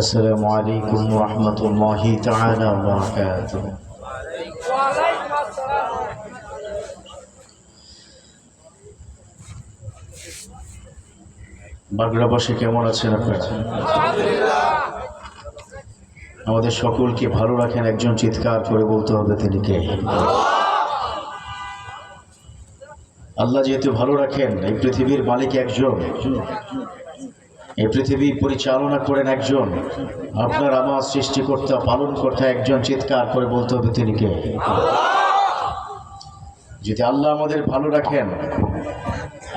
السلام عليكم ورحمة الله تعالى وبركاته. وعليكم السلام. বাগড়াবাসী কেমন আছেন আপনারা? আমাদের সকলকে ভালো রাখেন একজন চিৎকার করে বলতে হবে তিনি কে? আল্লাহ যেহেতু ভালো রাখেন, এই পৃথিবীর মালিক একজন, এই পৃথিবী পরিচালনা করেন একজন, আপনার আমার সৃষ্টিকর্তা পালনকর্তা একজন, চিৎকার করে বলতে হবে তিনি কে? যদি আল্লাহ আমাদের ভালো রাখেন,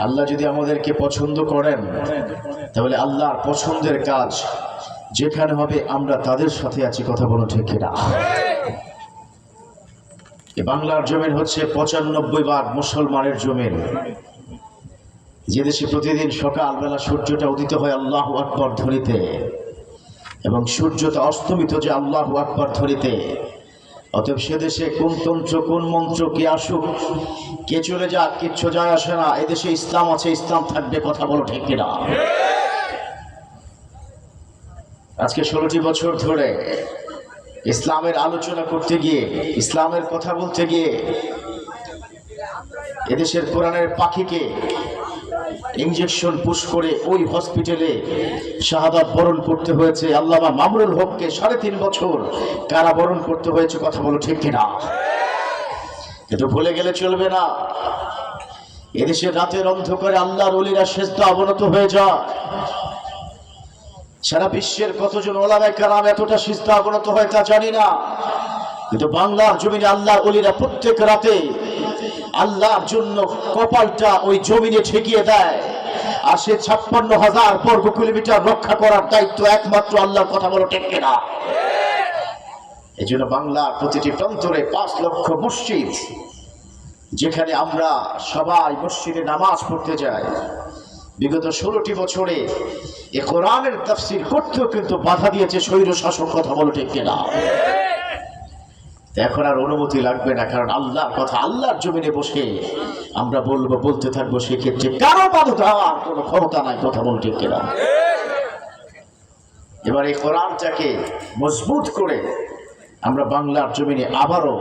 আল্লাহ যদি আমাদেরকে পছন্দ করেন, তাহলে আল্লাহর পছন্দের কাজ যেখানে হবে আমরা তাদের সাথে আছি, কথা বলো ঠিক কিনা? এই বাংলার জমিন হচ্ছে 95 মুসলমানের জমিন, যে দেশে প্রতিদিন সকালবেলা সূর্যটা উদিত হয় আল্লাহু আকবার ধ্বনিতে এবং সূর্যটা অস্তমিত যে আল্লাহু আকবার ধ্বনিতে। অতএব সে দেশে কোন তন্ত্র কোন মন্ত্র কে আসুক কে চলে যাক কিচ্ছু যায় আসে না, এদেশে ইসলাম আছে, ইসলাম থাকবে, কথা বলো ঠিক কিনা? আজকে 16টি বছর ধরে ইসলামের আলোচনা করতে গিয়ে, ইসলামের কথা বলতে গিয়ে এদেশের কোরআনের পাখিকে ইনজেকশন পুশ করে ওই হসপিটালে শাহাদাত বরণ করতে হয়েছে। আল্লামা মামুনুল হককে 3.5 বছর কারাবরণ করতে হয়েছে, কথা বলো ঠিক কিনা? কিন্তু ভুলে গেলে চলবে না, এদেশের রাতের অন্ধকারে আল্লাহর ওলিরা সেজদা অবনত হয়ে যায়। সারা বিশ্বের কতজন ওলামায়ে কেরাম এতটা সিজদা অবনত হয় তা জানি না, কিন্তু বাংলার জমিনে আল্লাহর ওলিরা প্রত্যেক রাতে আল্লাহর জন্য কপালটা ওই জমিনে ঠেকিয়ে দেয়। আর সে 56,000 বর্গ কিলোমিটার রক্ষা করার দায়িত্ব একমাত্র আল্লাহর, কথা বলো ঠিক কিনা? এই জন্য বাংলার প্রতিটি প্রান্তরে 5 লক্ষ মসজিদ, যেখানে আমরা সবাই মসজিদে নামাজ পড়তে যাই। বিগত 16টি বছরে এ কোরআনের তাফসীর করতেও কিন্তু বাধা দিয়েছে স্বৈর শাসক, কথা বলো ঠিক কিনা? এখন আর অনুমতি লাগবে না, কারণ আল্লাহর কথা আল্লাহর জমিনে বসে আমরা বলতে থাকবো, সেক্ষেত্রে কারো বাধা দেওয়ার কোনো ক্ষমতা নাই, কথা বল ঠিক কিনা? এবার এই কোরআনটাকে মজবুত করে আমরা বাংলার জমিনে আবারও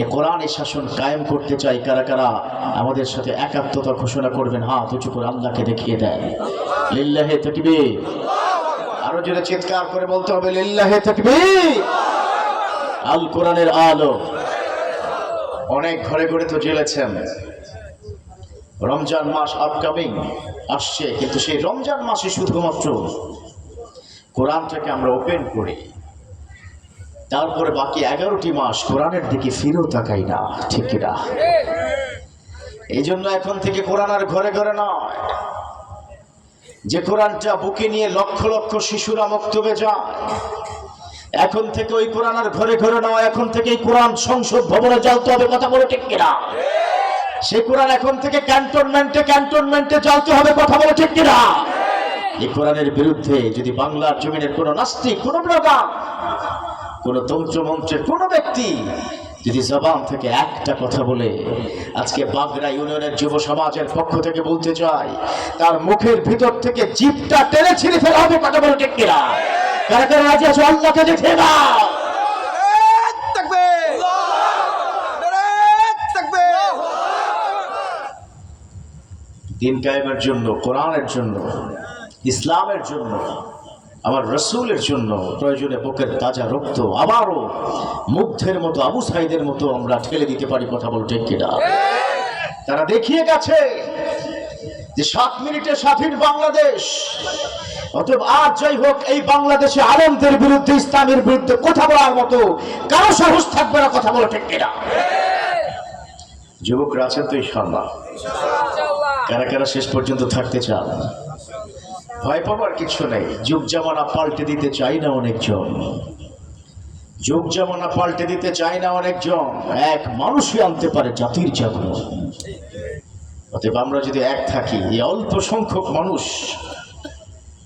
এই কোরআনের শাসন কায়েম করতে চাই। কারা কারা আমাদের সাথে একাত্মতা ঘোষণা করবেন? হাত উঁচু করে আল্লাহকে দেখিয়ে দেন। লিল্লাহি তাকবীর। আরো জোরে চিৎকার করে বলতে হবে লিল্লাহি তাকবীর। আল কোরআনের আলো। অনেক ঘরে ঘরে তো জ্বেলেছেন, রমজান মাস আপকামিং আসছে, কিন্তু সেই রমজান মাসে শুধুমাত্র কোরআনটাকে আমরা ওপেন করি, তারপরে বাকি 11টি মাস কোরআনের দিকে ফিরেও তাকাই না, ঠিক কিনা? এই জন্য এখন থেকে কোরআন আর ঘরে ঘরে নয়, যে কোরআনটা বুকে নিয়ে লক্ষ লক্ষ শিশুরা মক্তবে যায়, এখন থেকে ওই কোরআন আর ঘরে ঘরে নয়, এখন থেকে এই কোরআন সংসদ ভবনে জ্বালতে হবে, কথা বলো ঠিক কিনা? সেই কোরআন এখন থেকে ক্যান্টনমেন্টে জ্বালতে হবে, কথা বলো ঠিক কিনা? এই কোরআনের বিরুদ্ধে যদি বাংলার জমিনের কোনো নাস্তিক, কোনো ব্লগার, কোনো তন্ত্রমন্ত্রের কোনো ব্যক্তি যদি জবান থেকে একটা কথা বলে, আজকে বাগড়া ইউনিয়নের যুব সমাজের পক্ষ থেকে বলতে চাই, তার মুখের ভিতর থেকে জিভটা টেনে ছিঁড়ে ফেলা হবে, কথা বলো ঠিক কিনা? কারা কারা রাজি আছো আল্লাহকে দেখে দাও? দিন কায়েমের জন্য, কোরআনের জন্য, ইসলামের জন্য, আমার রাসূলের জন্য প্রয়োজনে বুকের তাজা রক্ত আবারও মুগ্ধের মতো, আবু সাইদের মতো আমরা ঠেলে দিতে পারি, কথা বল ঠিক কিনা? তারা দেখিয়ে গেছে যে 7 মিনিটে স্বাধীন বাংলাদেশ। অতএব আজ যাই হোক, এই বাংলাদেশে আলেমদের বিরুদ্ধে, ইসলামের বিরুদ্ধে কথা বলার মতো কারো সাহস থাকবে না, কথা বলো ঠিক কিনা? যুবকরা আছেন তো ইনশাআল্লাহ? কারা কারা শেষ পর্যন্ত থাকতে চান? ভয় পাবার কিছু নেই, যুগ জামানা পাল্টে দিতে চাই না অনেকজন, যুগ জামানা পাল্টে দিতে চাই না অনেকজন, এক মানুষই আনতে পারে জাতির জাগরণ। অতএব আমরা যদি এক থাকি, এই অল্প সংখ্যক মানুষ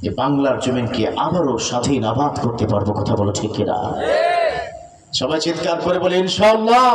এই বাংলার জমিনকে আবারও স্বাধীন আবাদ করতে পারবো, কথা বলো ঠিক কিনা? সবাই চিৎকার করে বলে ইনশাআল্লাহ।